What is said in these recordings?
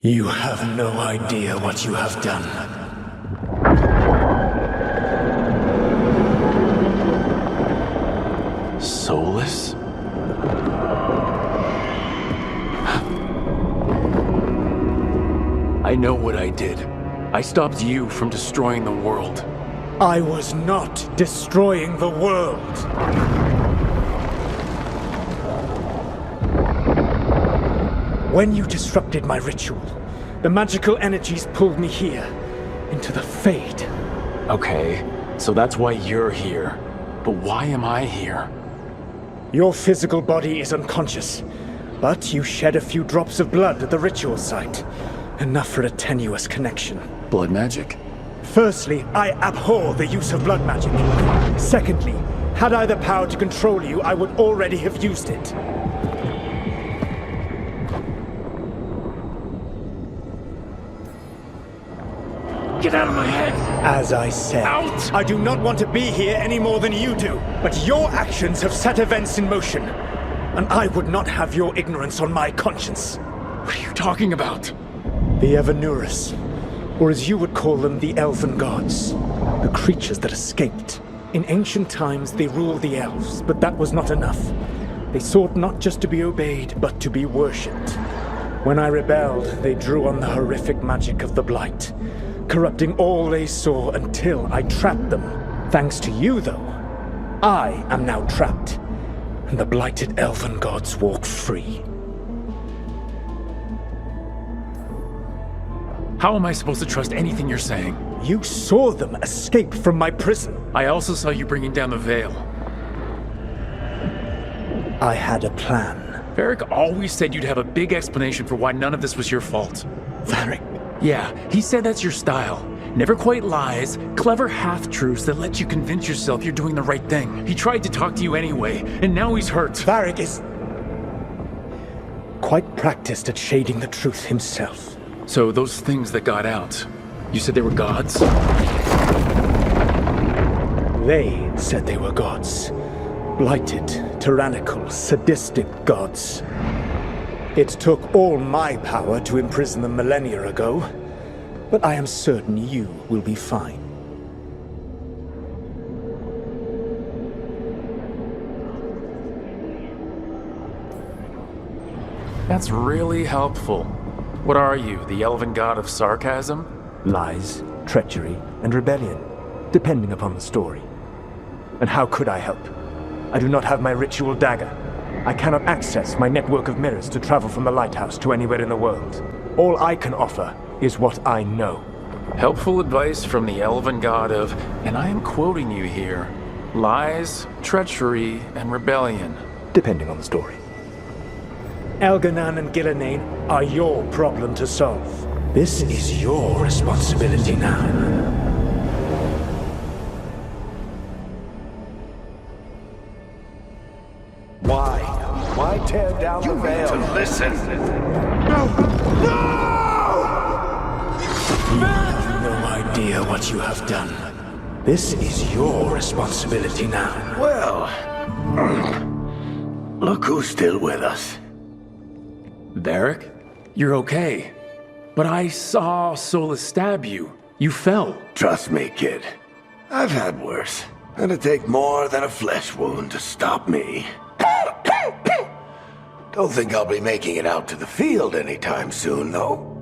You have no idea what you have done. Solas? I know what I did. I stopped you from destroying the world. I was not destroying the world. When you disrupted my ritual, the magical energies pulled me here, into the Fade. Okay, so that's why you're here. But why am I here? Your physical body is unconscious, but you shed a few drops of blood at the ritual site. Enough for a tenuous connection. Blood magic? Firstly, I abhor the use of blood magic. Secondly, had I the power to control you, I would already have used it. Get out of my head! As I said, Out! I do not want to be here any more than you do. But your actions have set events in motion, and I would not have your ignorance on my conscience. What are you talking about? The Evanurus, or as you would call them, the elven gods. The creatures that escaped. In ancient times, they ruled the elves, but that was not enough. They sought not just to be obeyed, but to be worshipped. When I rebelled, they drew on the horrific magic of the Blight, corrupting all they saw until I trapped them. Thanks to you, though, I am now trapped, and the blighted elven gods walk free. How am I supposed to trust anything you're saying? You saw them escape from my prison. I also saw you bringing down the veil. I had a plan. Varric always said you'd have a big explanation for why none of this was your fault. Varric? Yeah, he said that's your style. Never quite lies, clever half-truths that let you convince yourself you're doing the right thing. He tried to talk to you anyway, and now he's hurt. Varric is quite practiced at shading the truth himself. So those things that got out, you said they were gods? They said they were gods. Blighted, tyrannical, sadistic gods. It took all my power to imprison them millennia ago, but I am certain you will be fine. That's really helpful. What are you, the elven god of sarcasm? Lies, treachery, and rebellion, depending upon the story. And how could I help? I do not have my ritual dagger. I cannot access my network of mirrors to travel from the lighthouse to anywhere in the world. All I can offer is what I know. Helpful advice from the elven god of, and I am quoting you here, lies, treachery, and rebellion. Depending on the story. Elganan and Gillenane are your problem to solve. This is your responsibility now. Why tear down the veil? To listen. No! You have no idea what you have done. This is your responsibility now. Well, look who's still with us. Varric? You're okay. But I saw Solas stab you. You fell. Trust me, kid. I've had worse. It'd take more than a flesh wound to stop me. Don't think I'll be making it out to the field anytime soon, though.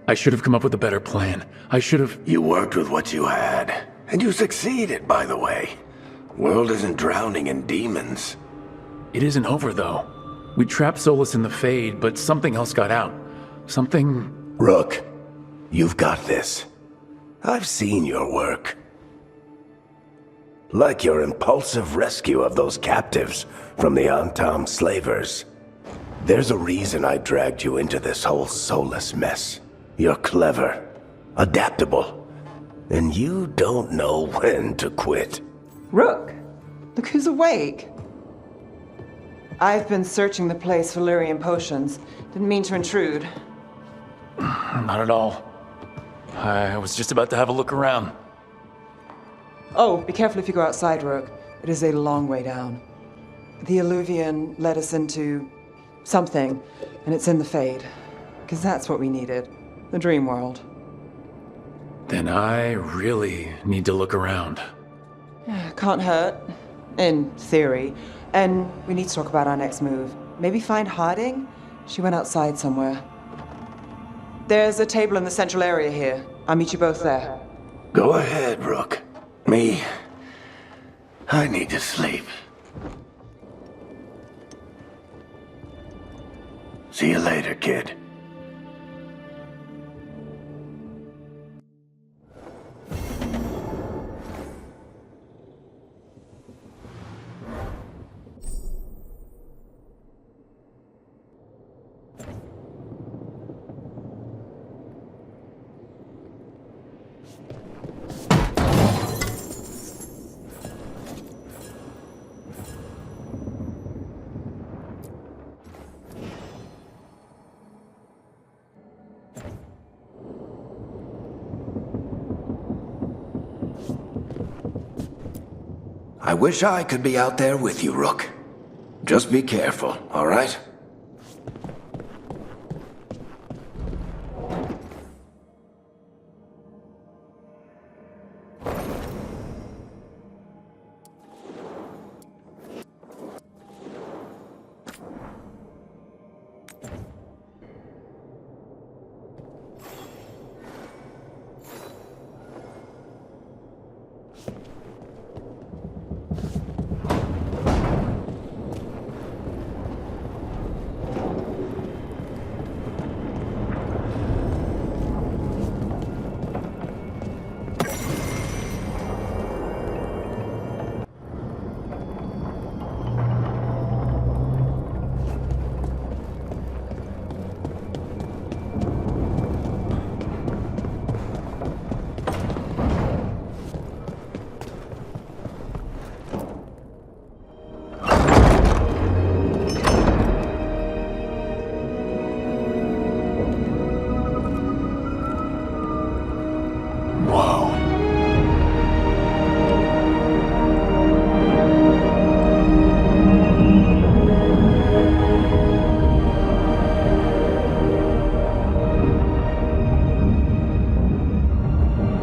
I should have come up with a better plan. I should have... You worked with what you had. And you succeeded, by the way. World isn't drowning in demons. It isn't over, though. We trapped Solas in the Fade, but something else got out. Something... Rook, you've got this. I've seen your work. Like your impulsive rescue of those captives from the Antam slavers. There's a reason I dragged you into this whole Solas mess. You're clever, adaptable, and you don't know when to quit. Rook, look who's awake. I've been searching the place for Lyrian potions. Didn't mean to intrude. Not at all. I was just about to have a look around. Oh, be careful if you go outside, Rook. It is a long way down. The Eluvian led us into something, and it's in the Fade. Because that's what we needed. The dream world. Then I really need to look around. Can't hurt. In theory. And we need to talk about our next move. Maybe find Harding? She went outside somewhere. There's a table in the central area here. I'll meet you both there. Go ahead, Rook. Me, I need to sleep. See you later, kid. I wish I could be out there with you, Rook. Just be careful, all right?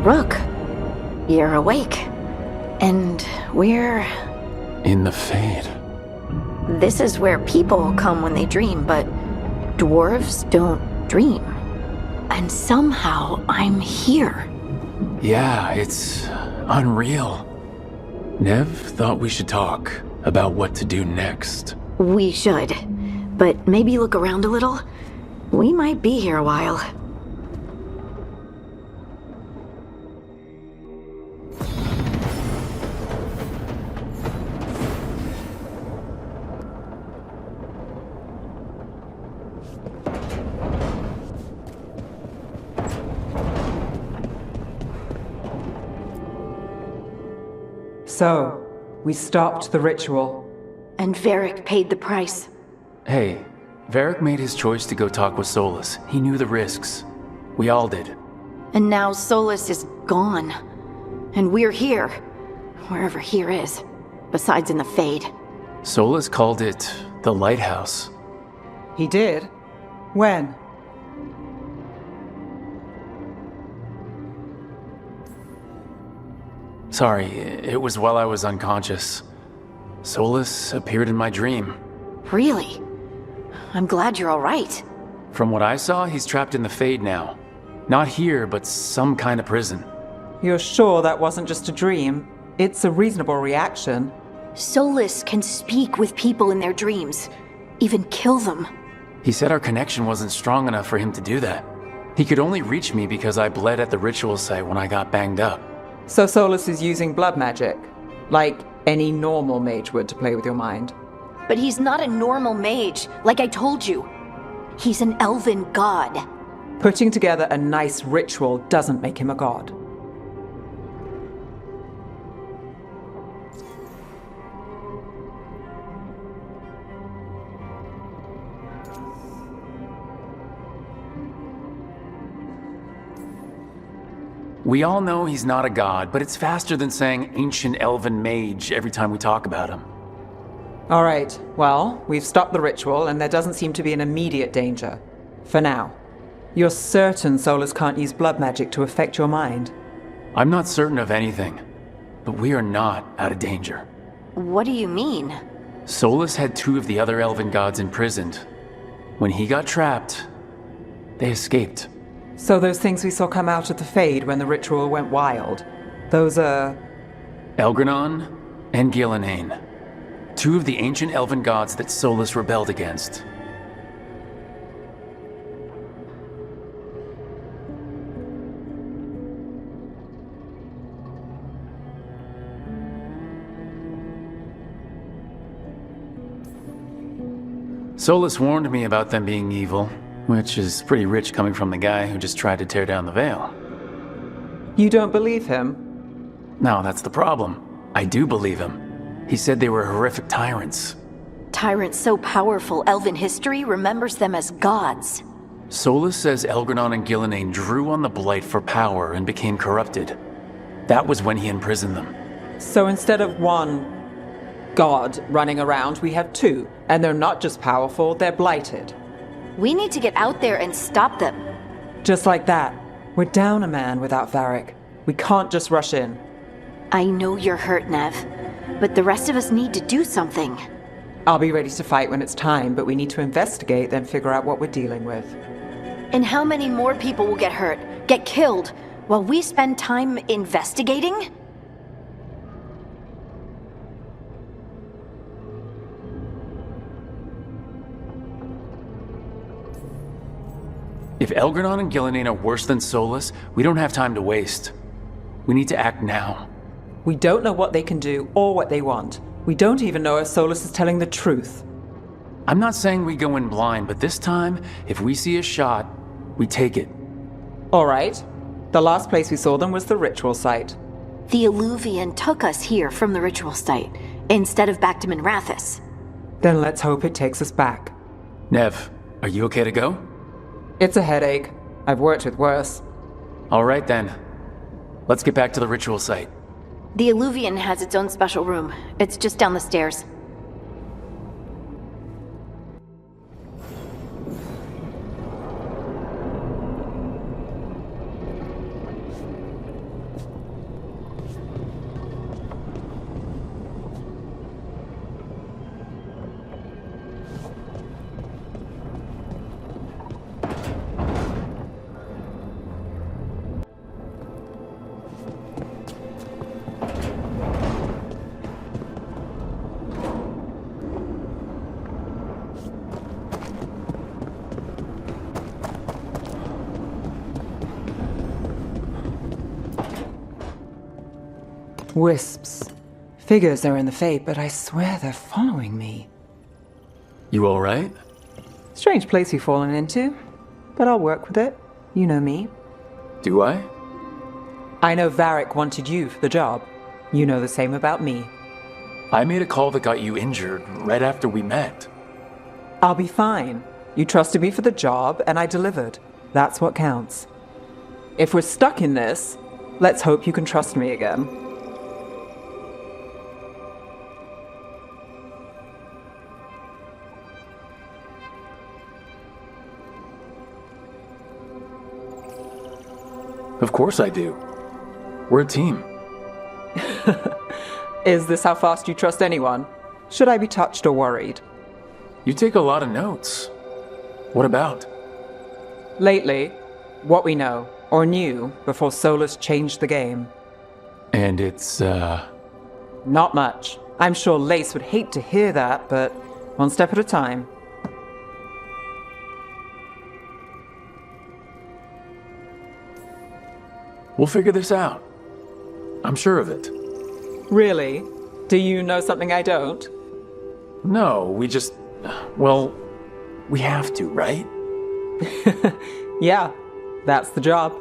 Rook, you're awake. And we're... In the Fade. This is where people come when they dream, but dwarves don't dream. And somehow I'm here. Yeah, it's unreal. Nev thought we should talk about what to do next. We should. But maybe look around a little. We might be here a while. So, we stopped the ritual. And Varric paid the price. Hey, Varric made his choice to go talk with Solas. He knew the risks. We all did. And now Solas is gone. And we're here. Wherever here is. Besides in the Fade. Solas called it the Lighthouse. He did? When? Sorry, it was while I was unconscious. Solas appeared in my dream. Really? I'm glad you're all right. From what I saw, he's trapped in the Fade now. Not here, but some kind of prison. You're sure that wasn't just a dream? It's a reasonable reaction. Solas can speak with people in their dreams. Even kill them. He said our connection wasn't strong enough for him to do that. He could only reach me because I bled at the ritual site when I got banged up. So Solas is using blood magic, like any normal mage would to play with your mind. But he's not a normal mage, like I told you. He's an elven god. Putting together a nice ritual doesn't make him a god. We all know he's not a god, but it's faster than saying ancient elven mage every time we talk about him. All right, well, we've stopped the ritual, and there doesn't seem to be an immediate danger. For now. You're certain Solas can't use blood magic to affect your mind? I'm not certain of anything, but we are not out of danger. What do you mean? Solas had 2 of the other elven gods imprisoned. When he got trapped, they escaped. So those things we saw come out of the Fade when the ritual went wild, those are... Elgranon and Gillenane. 2 of the ancient elven gods that Solas rebelled against. Solas warned me about them being evil, which is pretty rich coming from the guy who just tried to tear down the veil. You don't believe him? No, that's the problem. I do believe him. He said they were horrific tyrants. Tyrants so powerful, elven history remembers them as gods. Solas says Elgranon and Gillenane drew on the Blight for power and became corrupted. That was when he imprisoned them. So instead of one god running around, we have 2. And they're not just powerful, they're blighted. We need to get out there and stop them. Just like that. We're down a man without Varric. We can't just rush in. I know you're hurt, Nev, but the rest of us need to do something. I'll be ready to fight when it's time, but we need to investigate, then figure out what we're dealing with. And how many more people will get hurt, get killed, while we spend time investigating? If Elgranon and Gillenane are worse than Solas, we don't have time to waste. We need to act now. We don't know what they can do or what they want. We don't even know if Solas is telling the truth. I'm not saying we go in blind, but this time, if we see a shot, we take it. All right. The last place we saw them was the ritual site. The Eluvian took us here from the ritual site, instead of back to Minrathous. Then let's hope it takes us back. Nev, are you okay to go? It's a headache. I've worked with worse. All right then. Let's get back to the ritual site. The Eluvian has its own special room. It's just down the stairs. Wisps. Figures are in the Fate, but I swear they're following me. You all right? Strange place you've fallen into, but I'll work with it. You know me. Do I? I know Varric wanted you for the job. You know the same about me. I made a call that got you injured right after we met. I'll be fine. You trusted me for the job, and I delivered. That's what counts. If we're stuck in this, let's hope you can trust me again. Of course I do. We're a team. Is this how fast you trust anyone? Should I be touched or worried? You take a lot of notes. What about? Lately, what we know, or knew, before Solas changed the game. And it's, Not much. I'm sure Lace would hate to hear that, but one step at a time. We'll figure this out. I'm sure of it. Really? Do you know something I don't? No, we just... Well, we have to, right? Yeah, that's the job.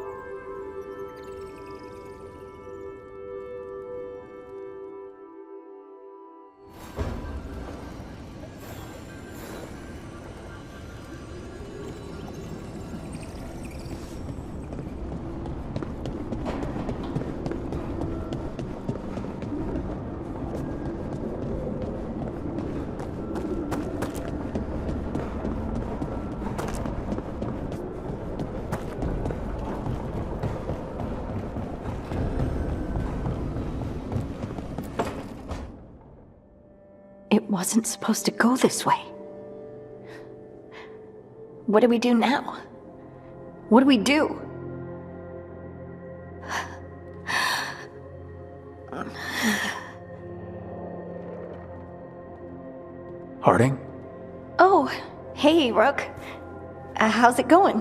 wasn't supposed to go this way. What do we do now? What do we do? Harding? Oh, hey, Rook. How's it going?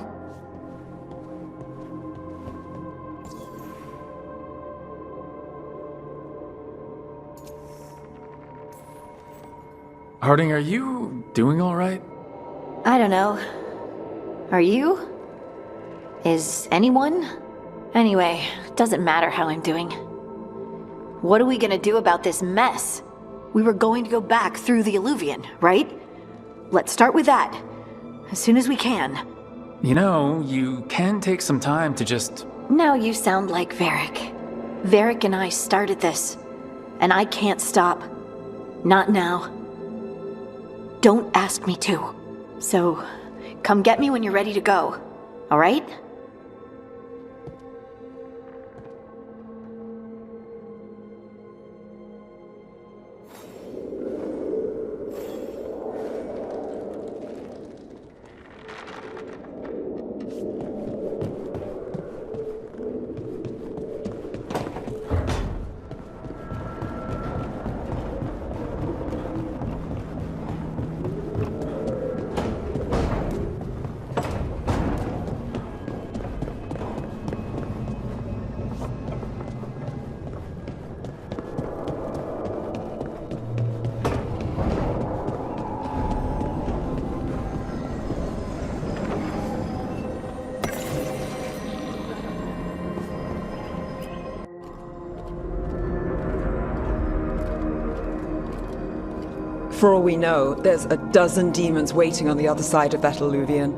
Harding, are you doing all right? I don't know. Are you? Is anyone? Anyway, doesn't matter how I'm doing. What are we gonna do about this mess? We were going to go back through the Eluvian, right? Let's start with that. As soon as we can. You know, you can take some time to just... Now you sound like Varric. Varric and I started this. And I can't stop. Not now. Don't ask me to. So, come get me when you're ready to go. All right? For all we know, there's a dozen demons waiting on the other side of that Eluvian.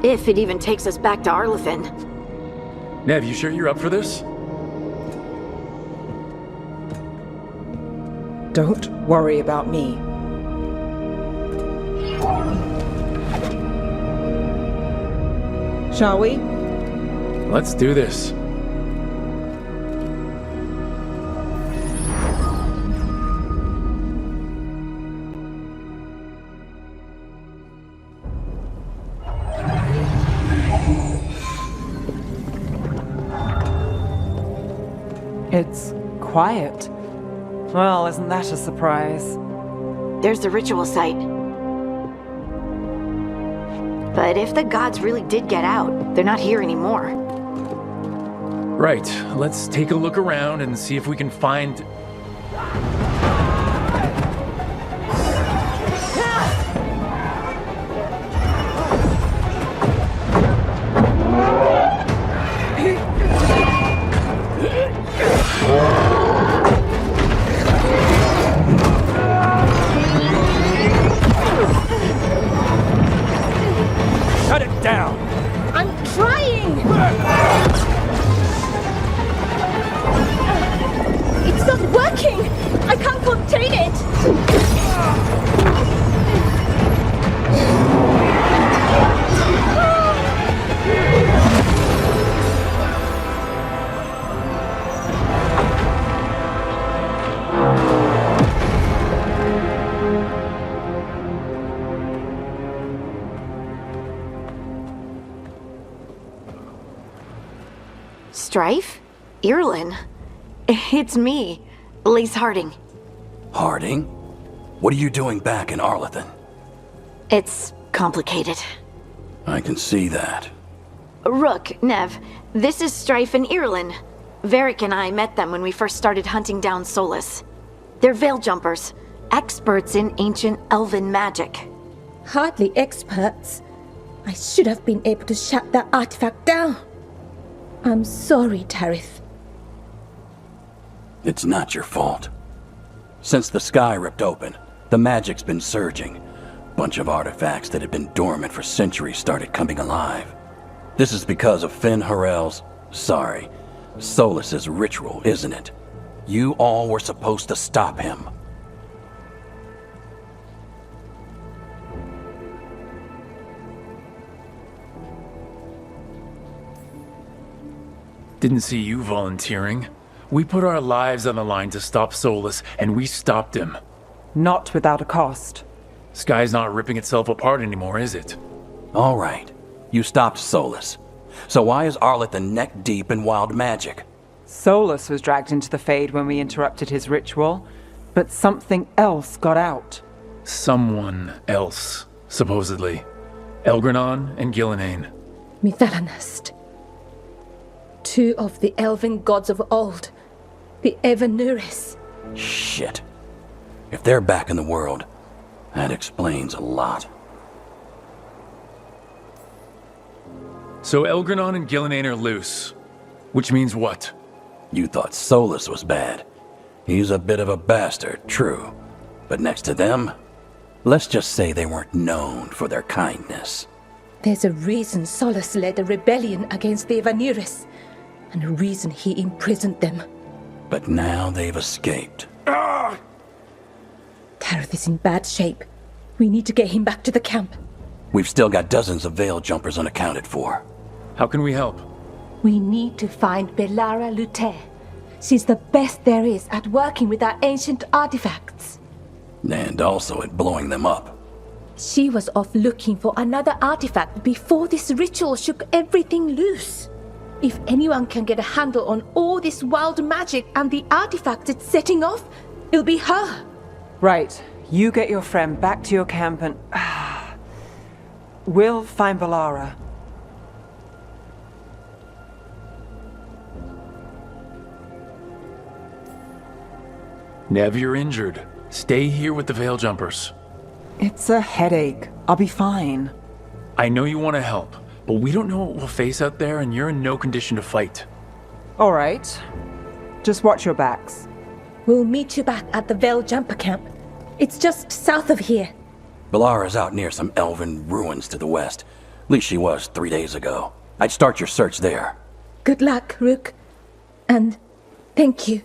If it even takes us back to Arlathan. Nev, you sure you're up for this? Don't worry about me. Shall we? Let's do this. It's quiet. Well, isn't that a surprise? There's the ritual site. But if the gods really did get out, they're not here anymore. Right, let's take a look around and see if we can find... Shut it down! I'm trying! It's not working! I can't contain it! Strife? Irlin? It's me, Lace Harding. Harding? What are you doing back in Arlathan? It's complicated. I can see that. Rook, Nev, this is Strife and Irlin. Varric and I met them when we first started hunting down Solas. They're veil jumpers, experts in ancient elven magic. Hardly experts. I should have been able to shut that artifact down. I'm sorry, Tarith. It's not your fault. Since the sky ripped open, the magic's been surging. Bunch of artifacts that had been dormant for centuries started coming alive. This is because of Fen'Harel's... sorry, Solas's ritual, isn't it? You all were supposed to stop him. Didn't see you volunteering. We put our lives on the line to stop Solas, and we stopped him. Not without a cost. Sky's not ripping itself apart anymore, is it? All right. You stopped Solas. So why is Arlathan neck deep in wild magic? Solas was dragged into the Fade when we interrupted his ritual, but something else got out. Someone else, supposedly. Elgranon and Gillenane. Mitharanast. Two of the elven gods of old. The Evanuris. Shit. If they're back in the world, that explains a lot. So Elgranon and Gillenane are loose. Which means what? You thought Solas was bad. He's a bit of a bastard, true. But next to them, let's just say they weren't known for their kindness. There's a reason Solas led a rebellion against the Evanuris, and a reason he imprisoned them. But now they've escaped. Tareth is in bad shape. We need to get him back to the camp. We've still got dozens of veil jumpers unaccounted for. How can we help? We need to find Belara Lute. She's the best there is at working with our ancient artifacts. And also at blowing them up. She was off looking for another artifact before this ritual shook everything loose. If anyone can get a handle on all this wild magic and the artifacts it's setting off, it'll be her. Right. You get your friend back to your camp and... we'll find Belara. Nev, you're injured. Stay here with the Veil Jumpers. It's a headache. I'll be fine. I know you want to help, but we don't know what we'll face out there, and you're in no condition to fight. All right. Just watch your backs. We'll meet you back at the Veil Jumper camp. It's just south of here. Belara's out near some elven ruins to the west. At least she was 3 days ago. I'd start your search there. Good luck, Rook. And thank you.